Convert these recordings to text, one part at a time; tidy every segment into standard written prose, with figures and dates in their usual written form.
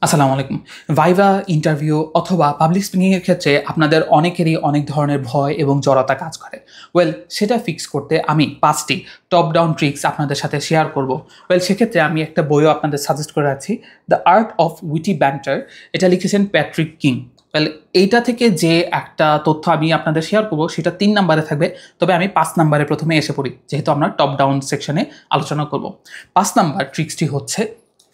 আসসালামু আলাইকুম। Viva, interview অথবা পাবলিক স্পিকিংয়ের ক্ষেত্রে আপনাদের অনেকেরই অনেক ধরনের ভয় এবং জড়তা কাজ করে। সেটা ফিক্স করতে আমি ৫ টি টপ ডাউন ট্রিক্স আপনাদের সাথে শেয়ার করব। সেক্ষেত্রে আমি একটা বইও আপনাদের সাজেস্ট করে রাখছি, দ্য আর্ট অফ উইটি ব্যান্টার। এটা লিখেছেন প্যাট্রিক কিং। এইটা থেকে যে একটা তথ্য আমি আপনাদের শেয়ার করব সেটা ৩ নাম্বারে থাকবে, তবে আমি ৫ নাম্বারে প্রথমে এসে পড়ি, যেহেতু আমরা টপ ডাউন সেকশনে আলোচনা করব। ৫ নাম্বার ট্রিক্সটি হচ্ছে,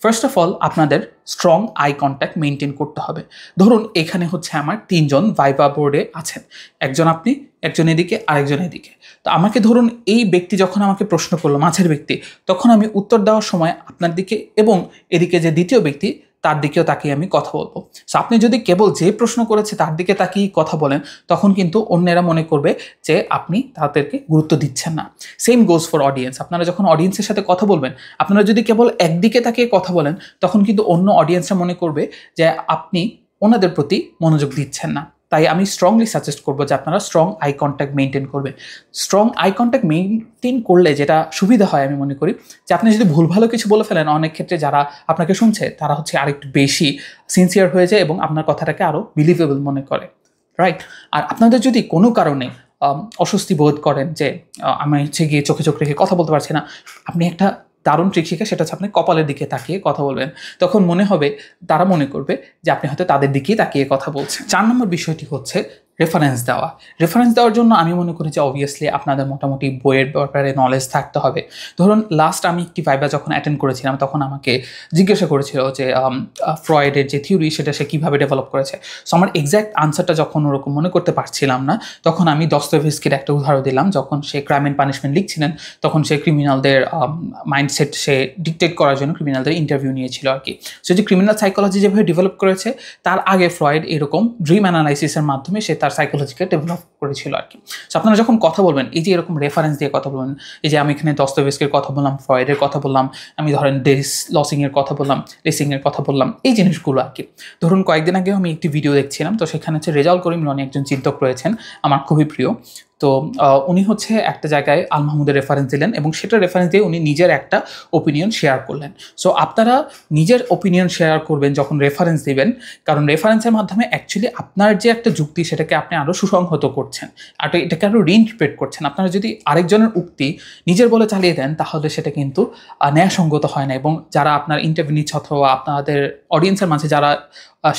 ফার্স্ট অফ অল আপনাদের স্ট্রং আই কন্ট্যাক্ট মেনটেন করতে হবে। ধরুন এখানে হচ্ছে আমার ৩ জন ভাইভা বোর্ডে আছেন, একজন আপনি, একজন এদিকে, আরেকজন এদিকে। তো আমাকে ধরুন এই ব্যক্তি যখন আমাকে প্রশ্ন করলো, মাঝের ব্যক্তি, তখন আমি উত্তর দেওয়ার সময় আপনার দিকে এবং এদিকে যে দ্বিতীয় ব্যক্তি তার দিকেও তাকিয়ে আমি কথা বলবো। সো আপনি যদি কেবল যে প্রশ্ন করেছে তার দিকে তাকিয়ে কথা বলেন, তখন কিন্তু অন্যেরা মনে করবে যে আপনি তাদেরকে গুরুত্ব দিচ্ছেন না। Same goes for audience. আপনারা যখন অডিয়েন্সের সাথে কথা বলবেন, আপনারা যদি কেবল একদিকে তাকিয়ে কথা বলেন, তখন কিন্তু অন্য অডিয়েন্সরা মনে করবে যে আপনি ওনাদের প্রতি মনোযোগ দিচ্ছেন না। তাই আমি স্ট্রংলি সাজেস্ট করবো যে আপনারা স্ট্রং আই কন্ট্যাক্ট মেনটেন করবেন। স্ট্রং আই কন্ট্যাক্ট মেনটেন করলে যেটা সুবিধা হয় আমি মনে করি, যে আপনি যদি ভুল ভালো কিছু বলে ফেলেন, অনেক ক্ষেত্রে যারা আপনাকে শুনছে তারা হচ্ছে আরেকটু বেশি সিনসিয়ার হয়ে যায় এবং আপনার কথাটাকে আরও বিলিভেবল মনে করে, রাইট? আর আপনাদের যদি কোনো কারণে অস্বস্তি বোধ করেন যে আমি হচ্ছে গিয়ে চোখে চোখ রেখে কথা বলতে পারছি না, আপনি একটা দারুণ ট্রিক শিখে, সেটা হচ্ছে আপনি কপালের দিকে তাকিয়ে কথা বলবেন। তখন মনে হবে, তারা মনে করবে যে আপনি হয়তো তাদের দিকেই তাকিয়ে কথা বলছেন। ৪ নম্বর বিষয়টি হচ্ছে রেফারেন্স দেওয়া। রেফারেন্স দেওয়ার জন্য আমি মনে করি যে অবভিয়াসলি আপনাদের মোটামুটি বইয়ের ব্যাপারে নলেজ থাকতে হবে। ধরুন লাস্ট আমি একটি ভাইভা যখন অ্যাটেন্ড করেছিলাম, তখন আমাকে জিজ্ঞাসা করেছিল যে ফ্রয়েডের যে থিওরি সেটা সে কীভাবে ডেভেলপ করেছে। সো আমার এক্স্যাক্ট আনসারটা যখন ওরকম মনে করতে পারছিলাম না, তখন আমি দস্তয়েভস্কির একটা উদাহরণ দিলাম। যখন সে ক্রাইম অ্যান্ড পানিশমেন্ট লিখছিলেন, তখন সে ক্রিমিনালদের মাইন্ডসেট সে ডিকটেট করার জন্য ক্রিমিনালদের ইন্টারভিউ নিয়েছিল আর কি। সে যে ক্রিমিনাল সাইকোলজি যেভাবে ডেভেলপ করেছে, তার আগে ফ্রয়েড এরকম ড্রিম অ্যানালাইসিসের মাধ্যমে সে তার সাইকোলজিকে ডেভেলপ করেছিল আর কি। সো আপনারা যখন কথা বলবেন, এই যে এরকম রেফারেন্স দিয়ে কথা বলবেন, এই যে আমি এখানে দস্তয়েভস্কির কথা বললাম, ফ্রয়েডের কথা বললাম, আমি ধরেন ডেরিস লসিংয়ের কথা বললাম, লেসিংয়ের কথা বললাম, এই জিনিসগুলো আর কি। ধরুন কয়েকদিন আগেও আমি একটি ভিডিও দেখছিলাম, তো সেখানে হচ্ছে রেজাউল করিম রনি একজন চিন্তক রয়েছেন, আমার খুবই প্রিয়। তো উনি হচ্ছে একটা জায়গায় আল মাহমুদের রেফারেন্স দিলেন এবং সেটা রেফারেন্স দিয়ে উনি নিজের একটা ওপিনিয়ন শেয়ার করলেন। সো আপনারা নিজের ওপিনিয়ন শেয়ার করবেন যখন রেফারেন্স দিবেন, কারণ রেফারেন্সের মাধ্যমে অ্যাকচুয়ালি আপনার যে একটা যুক্তি সেটাকে আপনি আরও সুসংহত করছেন, আর এটাকে আরও রিইন্টারপ্রেট করছেন। আপনারা যদি আরেকজনের উক্তি নিজের বলে চালিয়ে দেন, তাহলে সেটা কিন্তু ন্যায়সঙ্গত হয় না, এবং যারা আপনার ইন্টারভিউ নিচ্ছে অথবা আপনাদের অডিয়েন্সের মাঝে যারা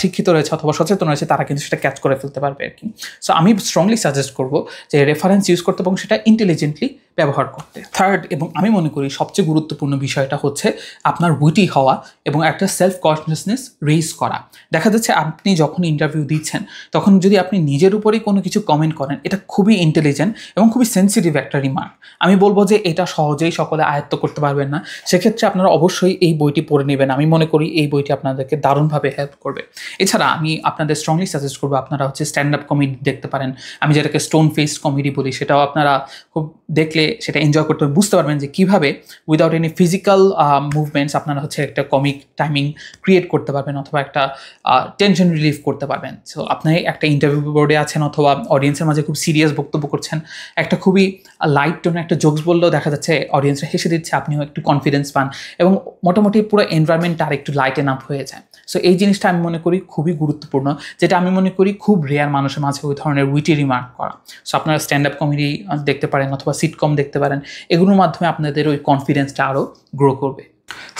শিক্ষিত রয়েছে অথবা সচেতন রয়েছে, তারা কিন্তু সেটা ক্যাচ করে ফেলতে পারবে আর কি। সো আমি স্ট্রংলি সাজেস্ট করবো যে রেফারেন্স ইউজ করতে এবং সেটা ইন্টেলিজেন্টলি ব্যবহার করতে। থার্ড, এবং আমি মনে করি সবচেয়ে গুরুত্বপূর্ণ বিষয়টা হচ্ছে আপনার উইটি হওয়া এবং একটা সেলফ কনসিয়াসনেস রেইজ করা। দেখা যাচ্ছে আপনি যখন ইন্টারভিউ দিচ্ছেন, তখন যদি আপনি নিজের উপরেই কোনো কিছু কমেন্ট করেন, এটা খুবই ইন্টেলিজেন্ট এবং খুবই সেন্সিটিভ একটা রিমার্ক। আমি বলবো যে এটা সহজেই সকলে আয়ত্ত করতে পারবেন না, সেক্ষেত্রে আপনারা অবশ্যই এই বইটি পড়ে নেবেন। আমি মনে করি এই বইটি আপনাদেরকে দারুণভাবে হেল্প করবে। এছাড়া আমি আপনাদের স্ট্রংলি সাজেস্ট করবো আপনারা হচ্ছে স্ট্যান্ড আপ কমেডি দেখতে পারেন। আমি যেটাকে স্টোন ফেসড কমেডি বলি, সেটাও আপনারা খুব দেখলে সেটা এনজয় করতে বুঝতে পারবেন যে কীভাবে উইদাউট এনি ফিজিক্যাল মুভমেন্টস আপনারা হচ্ছে একটা কমিক টাইমিং ক্রিয়েট করতে পারবেন অথবা একটা টেনশন রিলিফ করতে পারবেন। সো আপনি একটা ইন্টারভিউ বোর্ডে আছেন অথবা অডিয়েন্সের মাঝে খুব সিরিয়াস বক্তব্য করছেন, একটা খুবই লাইট টোনে একটা জোকস বললেও দেখা যাচ্ছে অডিয়েন্সরা হেসে দিচ্ছে, আপনিও একটু কনফিডেন্স পান এবং মোটামুটি পুরো এনভায়রনমেন্টটা আর একটু লাইটেন আপ হয়ে যায়। সো এই জিনিসটা আমি মনে করি খুবই গুরুত্বপূর্ণ, যেটা আমি মনে করি খুব রেয়ার মানুষের মাঝে ওই ধরনের উইটি রিমার্ক করা। সো আপনারা স্ট্যান্ড আপ কমেডি দেখতে পারেন অথবা সিটকম দেখতে পারেন, এগুলোর মাধ্যমে আপনাদের ওই কনফিডেন্সটা আরও গ্রো করবে।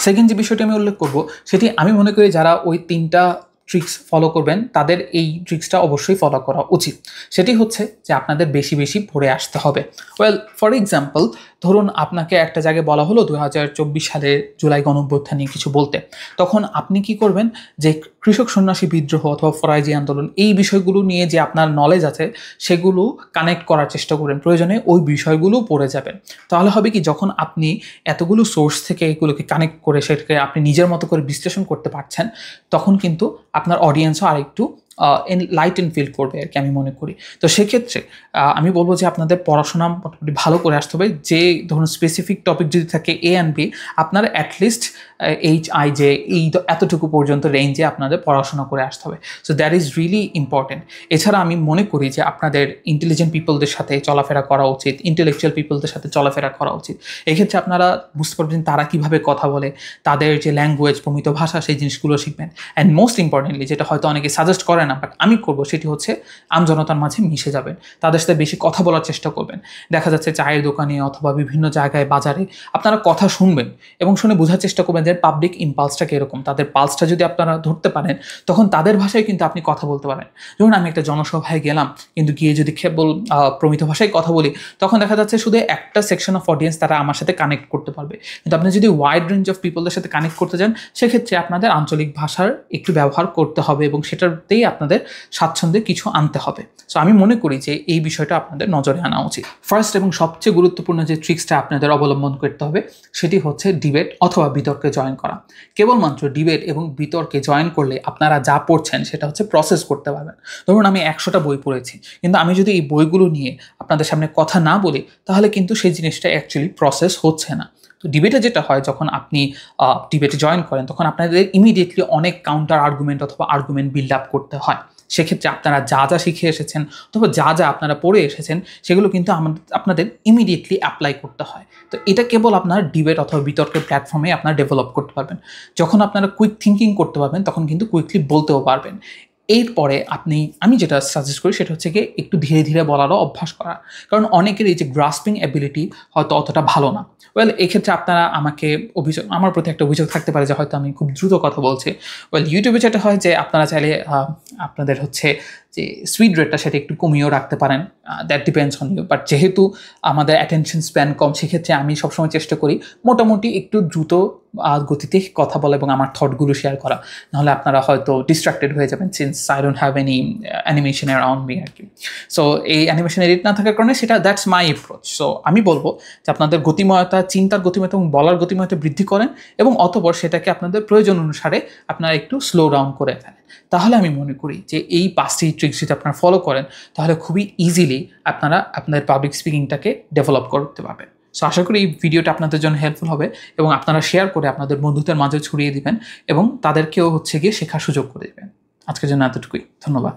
সেকেন্ড যে বিষয়টি আমি উল্লেখ করব, সেটি আমি মনে করি যারা ওই 3টা ট্রিক্স ফলো করবেন তাদের এই ট্রিক্সটা অবশ্যই ফলো করা উচিত। সেটি হচ্ছে যে আপনাদের বেশি বেশি পড়ে আসতে হবে। ফর এক্সাম্পল, ধরুন আপনাকে একটা জায়গায় বলা হলো 2024 সালের জুলাই গণঅভ্যুত্থান নিয়ে কিছু বলতে, তখন আপনি কি করবেন, যে কৃষক সন্ন্যাসী বিদ্রোহ অথবা ফরাজি আন্দোলন, এই বিষয়গুলো নিয়ে যে আপনার নলেজ আছে সেগুলো কানেক্ট করার চেষ্টা করবেন, প্রয়োজনে ওই বিষয়গুলো পড়ে যাবেন। তাহলে হবে কি, যখন আপনি এতগুলো সোর্স থেকে এগুলোকে কানেক্ট করে সেটাকে আপনি নিজের মতো করে বিশ্লেষণ করতে পারছেন, তখন কিন্তু আপনার অডিয়েন্সও আরেকটু লাইটেন ফিল করবে আর কি, আমি মনে করি। তো সেক্ষেত্রে আমি বলবো যে আপনাদের পড়াশোনা মোটামুটি ভালো করে আসতে হবে। যে ধরুন স্পেসিফিক টপিক যদি থাকে A and B, আপনারা অ্যাটলিস্ট HIJ এই এতটুকু পর্যন্ত রেঞ্জে আপনাদের পড়াশোনা করে আসতে হবে। So that is really important. এছাড়া আমি মনে করি যে আপনাদের ইন্টেলিজেন্ট পিপলদের সাথে চলাফেরা করা উচিত, ইন্টেলেকচুয়াল পিপলদের সাথে চলাফেরা করা উচিত। এক্ষেত্রে আপনারা বুঝতে পারবেন তারা কীভাবে কথা বলে, তাদের যে ল্যাঙ্গুয়েজ, প্রমিত ভাষা, সেই জিনিসগুলো শিখবেন। অ্যান্ড মোস্ট ইম্পর্টেন্টলি, যেটা হয়তো অনেকে সাজেস্ট করে না বাট আমি করবো, সেটি হচ্ছে আমজনতার মাঝে মিশে যাবেন, তাদের সাথে বেশি কথা বলার চেষ্টা করবেন। দেখা যাচ্ছে চায়ের দোকানে অথবা বিভিন্ন জায়গায়, বাজারে আপনারা কথা শুনবেন এবং শুনে বোঝার চেষ্টা করবেন যে পাবলিক ইম্পালসটা কীরকম। তাদের পালসটা যদি আপনারা ধরতে পারেন, তখন তাদের ভাষায় কিন্তু আপনি কথা বলতে পারেন। ধরুন আমি একটা জনসভায় গেলাম, কিন্তু গিয়ে যদি কেবল প্রমিত ভাষায় কথা বলি, তখন দেখা যাচ্ছে শুধু একটা সেকশন অফ অডিয়েন্স তারা আমার সাথে কানেক্ট করতে পারবে। কিন্তু আপনি যদি ওয়াইড রেঞ্জ অফ পিপলদের সাথে কানেক্ট করতে যান, সেক্ষেত্রে আপনাদের আঞ্চলিক ভাষার একটু ব্যবহার করতে হবে এবং সেটাতেই আপনাদের স্বাচ্ছন্দ্যে কিছু আনতে হবে। সো আমি মনে করি যে এই বিষয়টা আপনাদের নজরে আনা উচিত। ফার্স্ট এবং সবচেয়ে গুরুত্বপূর্ণ যে ট্রিক্সটা আপনাদের অবলম্বন করতে হবে, সেটি হচ্ছে ডিবেট অথবা বিতর্কে জয়েন করা। কেবলমাত্র ডিবেট এবং বিতর্কে জয়েন করলে আপনারা যা পড়ছেন সেটা হচ্ছে প্রসেস করতে পারবেন। ধরুন আমি 100টা বই পড়েছি, কিন্তু আমি যদি এই বইগুলো নিয়ে আপনাদের সামনে কথা না বলি, তাহলে কিন্তু সেই জিনিসটা অ্যাকচুয়ালি প্রসেস হচ্ছে না। তো ডিবেটে যেটা হয়, যখন আপনি ডিবেটে জয়েন করেন, তখন আপনাদের ইমিডিয়েটলি অনেক কাউন্টার আর্গুমেন্ট অথবা আর্গুমেন্ট বিল্ড আপ করতে হয়। সেক্ষেত্রে আপনারা যা যা শিখে এসেছেন অথবা যা যা আপনারা পড়ে এসেছেন, সেগুলো কিন্তু আপনাদের ইমিডিয়েটলি অ্যাপ্লাই করতে হয়। তো এটা কেবল আপনার ডিবেট অথবা বিতর্কের প্ল্যাটফর্মে আপনারা ডেভেলপ করতে পারবেন। যখন আপনারা কুইক থিঙ্কিং করতে পারবেন, তখন কিন্তু কুইকলি বলতেও পারবেন। এরপরে আমি যেটা সাজেস্ট করি সেটা হচ্ছে গিয়ে একটু ধীরে ধীরে বলারও অভ্যাস করা। কারণ অনেকের এই যে গ্রাস্পিং অ্যাবিলিটি হয়তো অতটা ভালো না। এক্ষেত্রে আপনারা আমার প্রতি একটা অভিযোগ থাকতে পারে যে হয়তো আমি খুব দ্রুত কথা বলছি। ইউটিউবে যেটা হয় যে আপনারা চাইলে আপনাদের হচ্ছে যে স্পিড রেটটা সেটা একটু কমিয়েও রাখতে পারেন, that depends on you. But যেহেতু আমাদের অ্যাটেনশন স্প্যান কম, সেক্ষেত্রে আমি সবসময় চেষ্টা করি মোটামুটি একটু দ্রুত গতিতে কথা বলা এবং আমার থটগুলো শেয়ার করা। নাহলে আপনারা হয়তো ডিস্ট্রাক্টেড হয়ে যাবেন, since I don't have any animation around me আর কি। সো এই অ্যানিমেশন এডিট না থাকার কারণে দ্যাটস মাই অ্যাপ্রোচ। সো আমি বলবো যে আপনাদের গতিময়তা, চিন্তার গতিময়তা এবং বলার গতিময়তা বৃদ্ধি করেন এবং অতঃপর সেটাকে আপনাদের প্রয়োজন অনুসারে আপনারা একটু স্লো ডাউন করে ফেলেন। তাহলে আমি মনে করি যে এই 5টি ট্রিক্স যদি আপনারা ফলো করেন, তাহলে খুবই ইজিলি আপনারা আপনাদের পাবলিক স্পিকিংটাকে ডেভেলপ করতে পারবেন। সো আশা করি এই ভিডিওটা আপনাদের জন্য হেল্পফুল হবে এবং আপনারা শেয়ার করে আপনাদের বন্ধুদের মাঝে ছড়িয়ে দিবেন এবং তাদেরকেও গিয়ে শেখার সুযোগ করে দেবেন। আজকের জন্য এতটুকুই, ধন্যবাদ।